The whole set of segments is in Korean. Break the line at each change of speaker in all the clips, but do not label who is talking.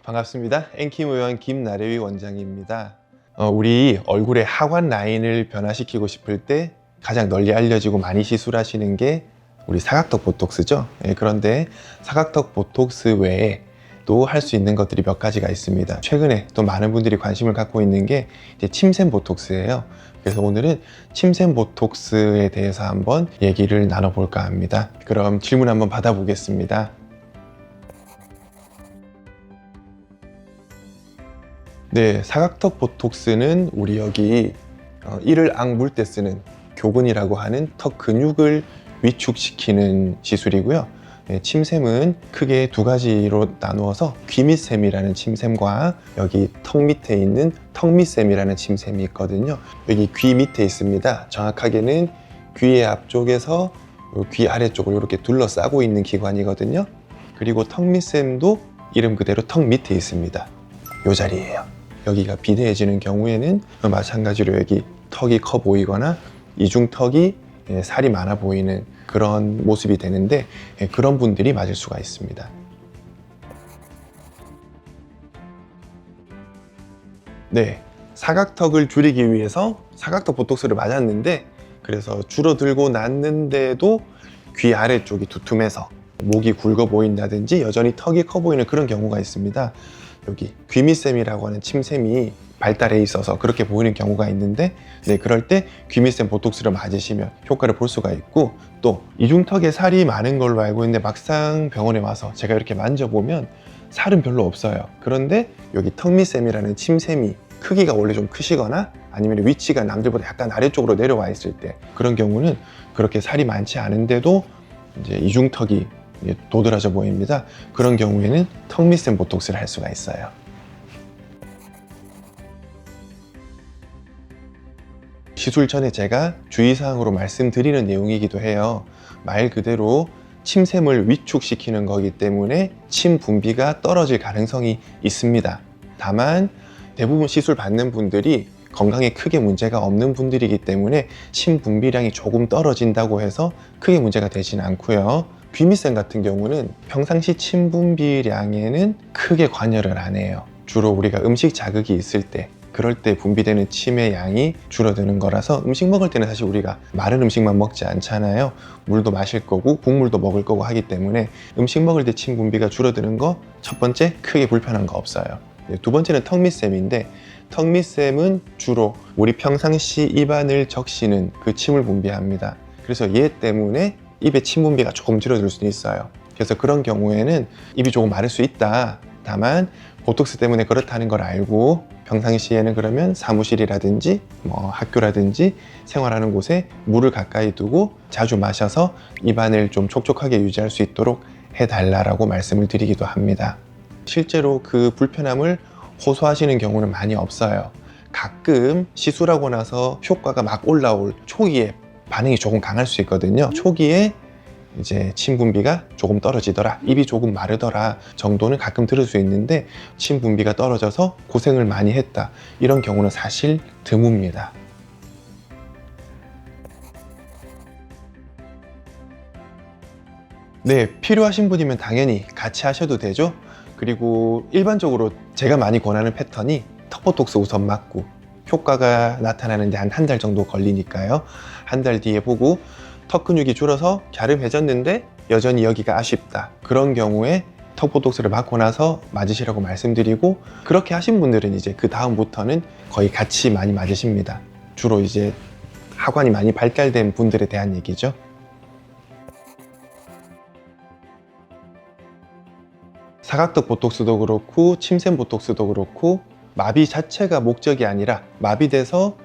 반갑습니다. 엔킴의원 김나래위 원장입니다. 우리 얼굴의 하관 라인을 변화시키고 싶을 때 가장 널리 알려지고 많이 시술하시는 게 우리 사각턱 보톡스죠. 그런데 사각턱 보톡스 외에 또 할 수 있는 것들이 몇 가지가 있습니다. 최근에 또 많은 분들이 관심을 갖고 있는 게 이제 침샘 보톡스예요. 그래서 오늘은 침샘 보톡스에 대해서 한번 얘기를 나눠볼까 합니다. 그럼 질문 한번 받아보겠습니다. 네, 사각턱 보톡스는 우리 여기 이를 악물 때 쓰는 교근이라고 하는 턱 근육을 위축시키는 시술이고요. 네, 침샘은 크게 두 가지로 나누어서 귀밑샘이라는 침샘과 여기 턱 밑에 있는 턱밑샘이라는 침샘이 있거든요. 여기 귀 밑에 있습니다. 정확하게는 귀의 앞쪽에서 귀 아래쪽을 이렇게 둘러싸고 있는 기관이거든요. 그리고 턱밑샘도 이름 그대로 턱 밑에 있습니다. 이 자리예요. 여기가 비대해지는 경우에는 마찬가지로 여기 턱이 커 보이거나 이중턱이 살이 많아 보이는 그런 모습이 되는데 그런 분들이 맞을 수가 있습니다. 네, 사각턱을 줄이기 위해서 사각턱 보톡스를 맞았는데 그래서 줄어들고 났는데도 귀 아래쪽이 두툼해서 목이 굵어 보인다든지 여전히 턱이 커 보이는 그런 경우가 있습니다. 여기 귀밑샘이라고 하는 침샘이 발달해 있어서 그렇게 보이는 경우가 있는데 그럴 때 귀밑샘 보톡스를 맞으시면 효과를 볼 수가 있고, 또 이중턱에 살이 많은 걸로 알고 있는데 막상 병원에 와서 제가 이렇게 만져보면 살은 별로 없어요. 그런데 여기 턱밑샘이라는 침샘이 크기가 원래 좀 크시거나 아니면 위치가 남들보다 약간 아래쪽으로 내려와 있을 때 그런 경우는 그렇게 살이 많지 않은데도 이제 이중턱이 도드라져 보입니다. 그런 경우에는 턱밑샘 보톡스를 할 수가 있어요. 시술 전에 제가 주의사항으로 말씀드리는 내용이기도 해요. 말 그대로 침샘을 위축시키는 거기 때문에 침 분비가 떨어질 가능성이 있습니다. 다만 대부분 시술 받는 분들이 건강에 크게 문제가 없는 분들이기 때문에 침 분비량이 조금 떨어진다고 해서 크게 문제가 되지는 않고요. 귀밑샘 같은 경우는 평상시 침 분비량에는 크게 관여를 안 해요. 주로 우리가 음식 자극이 있을 때 그럴 때 분비되는 침의 양이 줄어드는 거라서 음식 먹을 때는 사실 우리가 마른 음식만 먹지 않잖아요. 물도 마실 거고 국물도 먹을 거고 하기 때문에 음식 먹을 때 침 분비가 줄어드는 거 첫 번째 크게 불편한 거 없어요. 두 번째는 턱밑샘인데 턱밑샘은 주로 우리 평상시 입안을 적시는 그 침을 분비합니다. 그래서 얘 때문에 입에 침 분비가 조금 줄어들 수는 있어요. 그래서 그런 경우에는 입이 조금 마를 수 있다. 다만 보톡스 때문에 그렇다는 걸 알고 평상시에는 그러면 사무실이라든지 학교라든지 생활하는 곳에 물을 가까이 두고 자주 마셔서 입안을 좀 촉촉하게 유지할 수 있도록 해달라고 말씀을 드리기도 합니다. 실제로 그 불편함을 호소하시는 경우는 많이 없어요. 가끔 시술하고 나서 효과가 막 올라올 초기에 반응이 조금 강할 수 있거든요. 초기에 이제 침 분비가 조금 떨어지더라, 입이 조금 마르더라 정도는 가끔 들을 수 있는데 침 분비가 떨어져서 고생을 많이 했다, 이런 경우는 사실 드뭅니다. 네, 필요하신 분이면 당연히 같이 하셔도 되죠. 그리고 일반적으로 제가 많이 권하는 패턴이 턱 보톡스 우선 맞고 효과가 나타나는데 한 달 정도 걸리니까요. 한 달 뒤에 보고 턱 근육이 줄어서 갸름해졌는데 여전히 여기가 아쉽다, 그런 경우에 턱 보톡스를 맞고 나서 맞으시라고 말씀드리고, 그렇게 하신 분들은 이제 그 다음부터는 거의 같이 많이 맞으십니다. 주로 이제 하관이 많이 발달된 분들에 대한 얘기죠. 사각턱 보톡스도 그렇고 침샘 보톡스도 그렇고 마비 자체가 목적이 아니라 마비돼서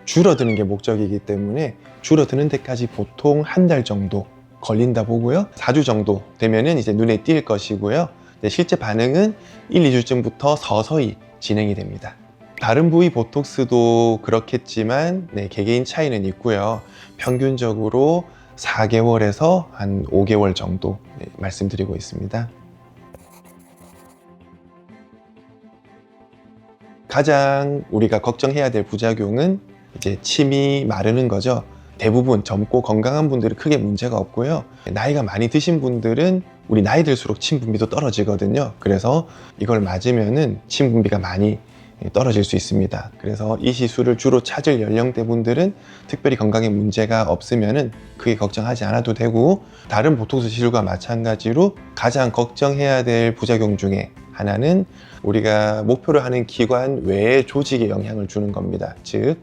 줄어드는 게 목적이기 때문에 줄어드는 데까지 보통 한 달 정도 걸린다 보고요. 4주 정도 되면은 이제 눈에 띌 것이고요. 실제 반응은 1, 2주쯤부터 서서히 진행이 됩니다. 다른 부위 보톡스도 그렇겠지만 개개인 차이는 있고요. 평균적으로 4개월에서 한 5개월 정도 말씀드리고 있습니다. 가장 우리가 걱정해야 될 부작용은 이제 침이 마르는 거죠. 대부분 젊고 건강한 분들은 크게 문제가 없고요. 나이가 많이 드신 분들은 우리 나이 들수록 침 분비도 떨어지거든요. 그래서 이걸 맞으면은 침 분비가 많이 떨어질 수 있습니다. 그래서 이 시술을 주로 찾을 연령대 분들은 특별히 건강에 문제가 없으면은 크게 걱정하지 않아도 되고, 다른 보톡스 시술과 마찬가지로 가장 걱정해야 될 부작용 중에 하나는 우리가 목표로 하는 기관 외의 조직에 영향을 주는 겁니다. 즉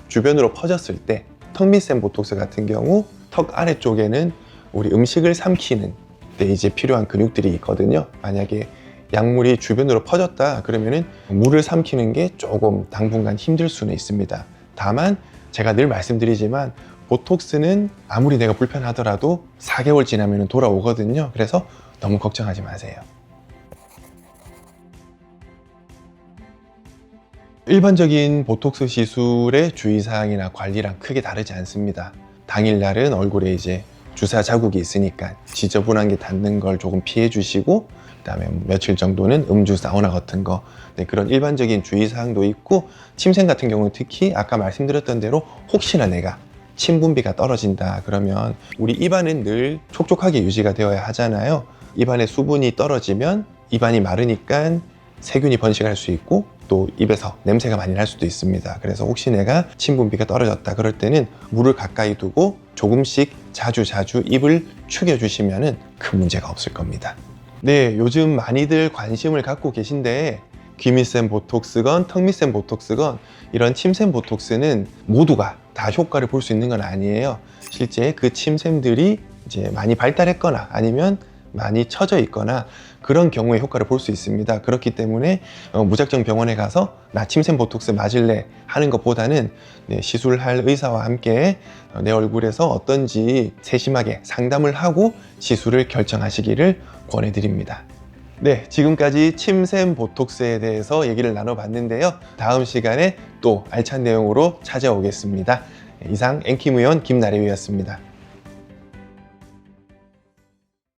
주변으로 퍼졌을 때 턱 밑샘 보톡스 같은 경우 턱 아래쪽에는 우리 음식을 삼키는 때 이제 필요한 근육들이 있거든요. 만약에 약물이 주변으로 퍼졌다 그러면은 물을 삼키는 게 조금 당분간 힘들 수는 있습니다. 다만 제가 늘 말씀드리지만 보톡스는 아무리 내가 불편하더라도 4개월 지나면 돌아오거든요. 그래서 너무 걱정하지 마세요. 일반적인 보톡스 시술의 주의사항이나 관리랑 크게 다르지 않습니다. 당일날은 얼굴에 이제 주사 자국이 있으니까 지저분한 게 닿는 걸 조금 피해 주시고, 그다음에 며칠 정도는 음주 사우나 같은 거, 그런 일반적인 주의사항도 있고, 침샘 같은 경우는 특히 아까 말씀드렸던 대로 혹시나 내가 침 분비가 떨어진다 그러면 우리 입안은 늘 촉촉하게 유지가 되어야 하잖아요. 입안에 수분이 떨어지면 입안이 마르니까 세균이 번식할 수 있고 또 입에서 냄새가 많이 날 수도 있습니다. 그래서 혹시 내가 침 분비가 떨어졌다 그럴 때는 물을 가까이 두고 조금씩 자주 입을 축여주시면 큰 문제가 없을 겁니다. 네, 요즘 많이들 관심을 갖고 계신데 귀밑샘 보톡스건 턱밑샘 보톡스건 이런 침샘 보톡스는 모두가 다 효과를 볼 수 있는 건 아니에요. 실제 그 침샘들이 이제 많이 발달했거나 아니면 많이 처져 있거나 그런 경우에 효과를 볼 수 있습니다. 그렇기 때문에 무작정 병원에 가서 나 침샘 보톡스 맞을래 하는 것보다는 시술할 의사와 함께 내 얼굴에서 어떤지 세심하게 상담을 하고 시술을 결정하시기를 권해드립니다. 네, 지금까지 침샘 보톡스에 대해서 얘기를 나눠봤는데요. 다음 시간에 또 알찬 내용으로 찾아오겠습니다. 이상 앵킴의원 김나래위였습니다.